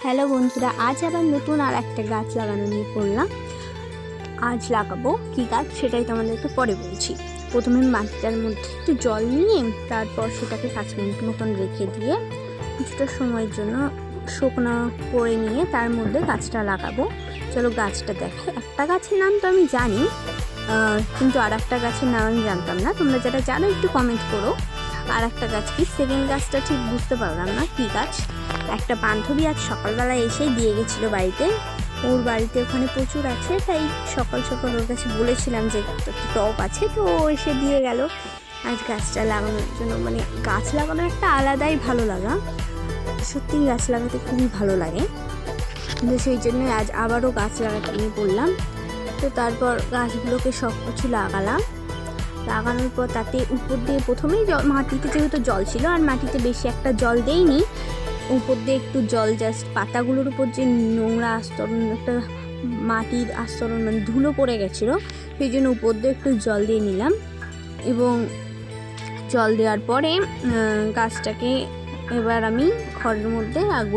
Hello বন্ধুরা, আজ আবার নতুন আর একটা গাছ লাগানো নিয়ে পড়লাম। আজ লাগাবো কী গাছ সেটাই তোমাদেরকে পরে বলছি। প্রথমে মাটিটার মধ্যে একটু জল নিয়ে তারপর সেটাকে 5 মিনিট মতন রেখে দিয়ে কিছুটা সময়ের জন্য শুকনো করে নিয়ে তার মধ্যে গাছটা লাগাবো। চলো গাছটা দেখো। একটা গাছের নাম তো আমি জানি, কিন্তু আর একটা গাছের নাম আমি জানতাম না। তোমরা যারা জানো একটু কমেন্ট করো। আর একটা গাছ কি, সেকেন্ড গাছটা ঠিক বুঝতে পারলাম না কী গাছ। একটা বান্ধবী আজ সকালবেলা এসে দিয়ে গেছিলো বাড়িতে। ওর বাড়িতে ওখানে প্রচুর আছে, তাই সকাল সকাল ওর কাছে বলেছিলাম যে টব আছে, তো ও এসে দিয়ে গেল আজ গাছটা লাগানোর জন্য। মানে গাছ লাগানোর একটা আলাদাই ভালো লাগা, সত্যিই গাছ লাগাতে খুবই ভালো লাগে। তো সেই জন্য আজ আবারও গাছ লাগাতে নিয়ে পড়লাম। তো তারপর গাছগুলোকে সব কিছু লাগানোর পর তাতে উপর দিয়ে প্রথমেই মাটিতে যেহেতু জল ছিল, আর মাটিতে বেশি একটা জল দেইনি, উপর দিয়ে একটু জল জাস্ট পাতাগুলোর উপর যে নোংরা আস্তরণ, একটা মাটির আস্তরণ মানে ধুলো পড়ে গেছিলো, সেই জন্য উপর দিয়ে একটু জল দিয়ে নিলাম। এবং জল দেওয়ার পরে গাছটাকে এবার আমি খড়ের মধ্যে রাখবো।